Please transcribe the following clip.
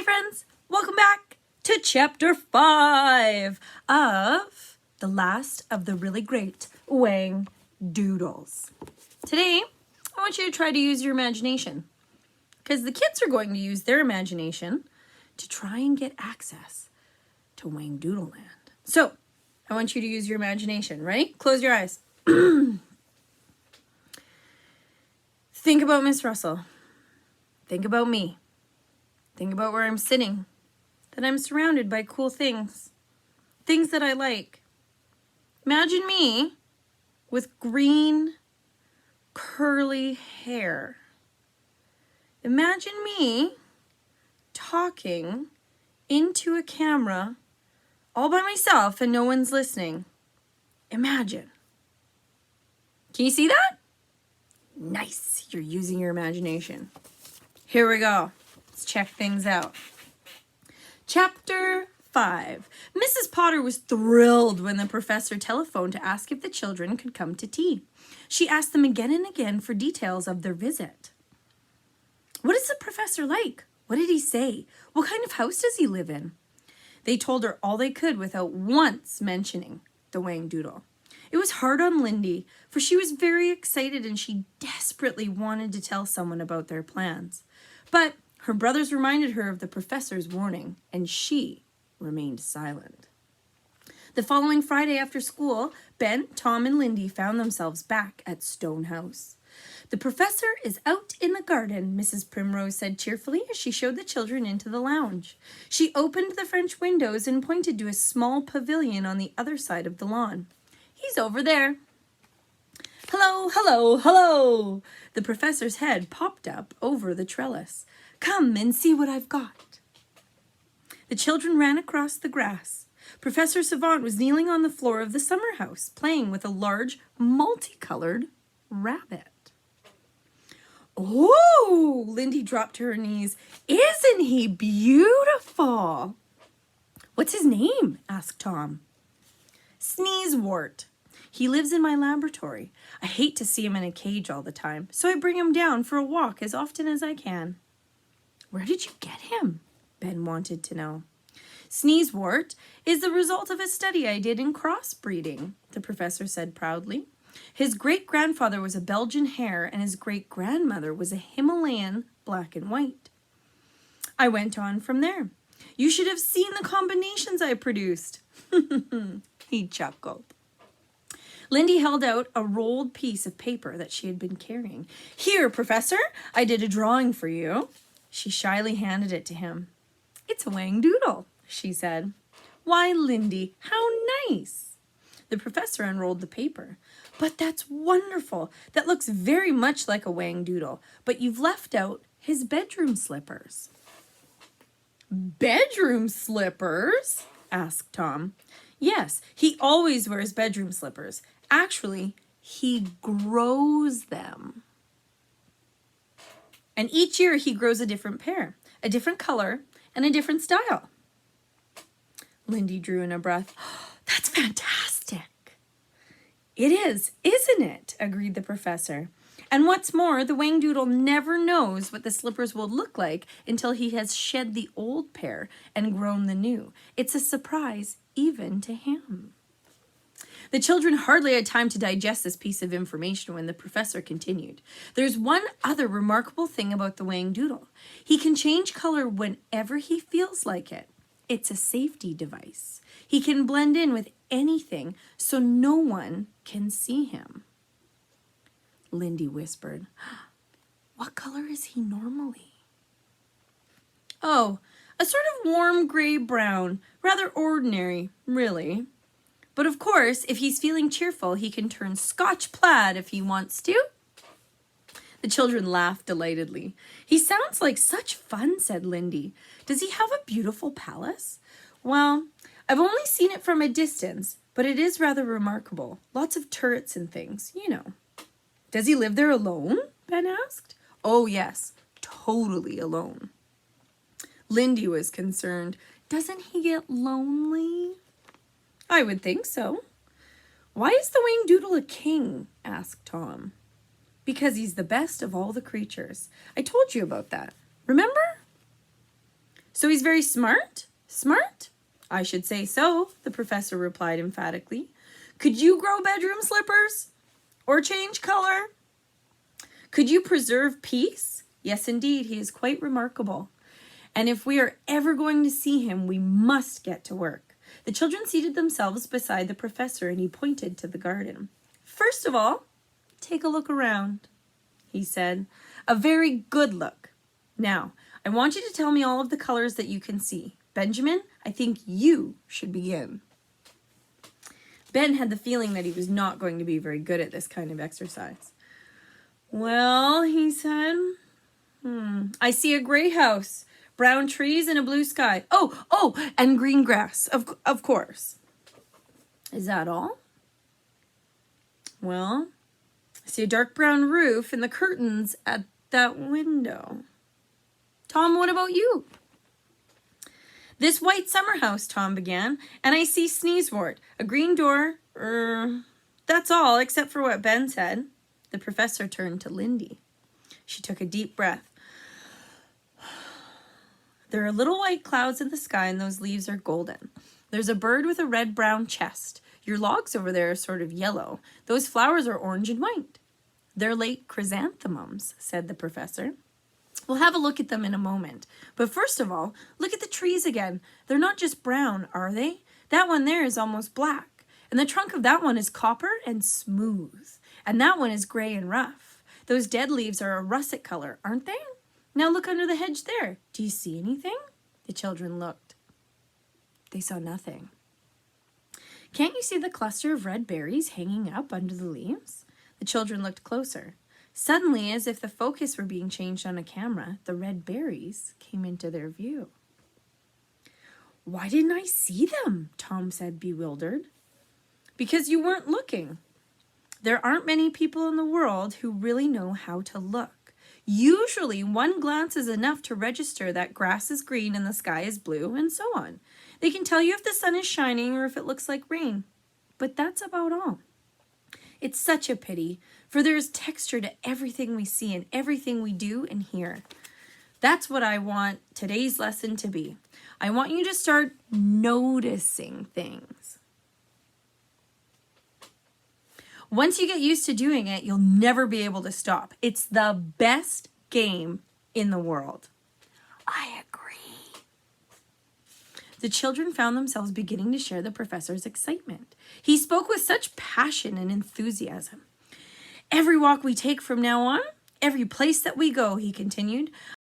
Hi friends, welcome back to chapter 5 of the last of the really great Wang Doodles. Today, I want you to try to use your imagination because the kids are going to use their imagination to try and get access to Wang Doodle Land. So, I want you to use your imagination. Ready? Close your eyes. Think about Miss Russell. Think about me. Think about where I'm sitting, that I'm surrounded by cool things that I like. Imagine me with green, curly hair. Imagine me talking into a camera all by myself and no one's listening. Imagine. Can you see that? Nice. You're using your imagination. Here we go. Let's check things out. Chapter 5. Mrs. Potter was thrilled when the professor telephoned to ask if the children could come to tea. She asked them again and again for details of their visit. What is the professor like? What did he say? What kind of house does he live in? They told her all they could without once mentioning the Wang Doodle. It was hard on Lindy, for she was very excited and she desperately wanted to tell someone about their plans. But her brothers reminded her of the professor's warning, and she remained silent. The following Friday after school, Ben, Tom, and Lindy found themselves back at Stone House. The professor is out in the garden, Mrs. Primrose said cheerfully as she showed the children into the lounge. She opened the French windows and pointed to a small pavilion on the other side of the lawn. He's over there. Hello, hello, hello! The professor's head popped up over the trellis. Come and see what I've got. The children ran across the grass. Professor Savant was kneeling on the floor of the summer house, playing with a large, multicolored rabbit. Oh, Lindy dropped to her knees. Isn't he beautiful? What's his name? Asked Tom. Sneezewort. He lives in my laboratory. I hate to see him in a cage all the time, so I bring him down for a walk as often as I can. Where did you get him? Ben wanted to know. Sneezewort is the result of a study I did in crossbreeding, the professor said proudly. His great-grandfather was a Belgian hare and his great-grandmother was a Himalayan black and white. I went on from there. You should have seen the combinations I produced. He chuckled. Lindy held out a rolled piece of paper that she had been carrying. Here, Professor, I did a drawing for you. She shyly handed it to him. It's a Wang Doodle, she said. Why, Lindy, how nice. The professor unrolled the paper. But that's wonderful. That looks very much like a Wang Doodle, but you've left out his bedroom slippers. Bedroom slippers? Asked Tom. Yes, he always wears bedroom slippers. Actually, he grows them. And each year he grows a different pair, a different color, and a different style. Lindy drew in a breath. Oh, that's fantastic. It is, isn't it? Agreed the professor. And what's more, the Wang Doodle never knows what the slippers will look like until he has shed the old pair and grown the new. It's a surprise even to him. The children hardly had time to digest this piece of information when the professor continued. There's one other remarkable thing about the Wang Doodle. He can change color whenever he feels like it. It's a safety device. He can blend in with anything so no one can see him. Lindy whispered, what color is he normally? Oh, a sort of warm gray-brown, rather ordinary, really. But of course, if he's feeling cheerful, he can turn Scotch plaid if he wants to. The children laughed delightedly. He sounds like such fun, said Lindy. Does he have a beautiful palace? Well, I've only seen it from a distance, but it is rather remarkable. Lots of turrets and things, you know. Does he live there alone? Ben asked. Oh, yes, totally alone. Lindy was concerned. Doesn't he get lonely? I would think so. Why is the Wang Doodle a king? Asked Tom. Because he's the best of all the creatures. I told you about that. Remember? So he's very smart? Smart? I should say so, the professor replied emphatically. Could you grow bedroom slippers? Or change color? Could you preserve peace? Yes, indeed, he is quite remarkable. And if we are ever going to see him, we must get to work. The children seated themselves beside the professor, and he pointed to the garden. First of all, take a look around, he said. A very good look. Now, I want you to tell me all of the colors that you can see. Benjamin, I think you should begin. Ben had the feeling that he was not going to be very good at this kind of exercise. Well, he said, I see a gray house, brown trees, and a blue sky. Oh, and green grass, of course. Is that all? Well, I see a dark brown roof and the curtains at that window. Tom, what about you? This white summer house, Tom began, and I see sneezewort, a green door, that's all except for what Ben said. The professor turned to Lindy. She took a deep breath. There are little white clouds in the sky and those leaves are golden. There's a bird with a red-brown chest. Your logs over there are sort of yellow. Those flowers are orange and white. They're late chrysanthemums, said the professor. We'll have a look at them in a moment. But first of all, look at the trees again. They're not just brown, are they? That one there is almost black. And the trunk of that one is copper and smooth. And that one is gray and rough. Those dead leaves are a russet color, aren't they? Now look under the hedge there. Do you see anything? The children looked. They saw nothing. Can't you see the cluster of red berries hanging up under the leaves? The children looked closer. Suddenly, as if the focus were being changed on a camera, the red berries came into their view. Why didn't I see them? Tom said, bewildered. Because you weren't looking. There aren't many people in the world who really know how to look. Usually, one glance is enough to register that grass is green and the sky is blue, and so on. They can tell you if the sun is shining or if it looks like rain. But that's about all. It's such a pity, for there is texture to everything we see and everything we do and hear. That's what I want today's lesson to be. I want you to start noticing things. Once you get used to doing it, you'll never be able to stop. It's the best game in the world. I agree. The children found themselves beginning to share the professor's excitement. He spoke with such passion and enthusiasm. Every walk we take from now on, every place that we go, he continued,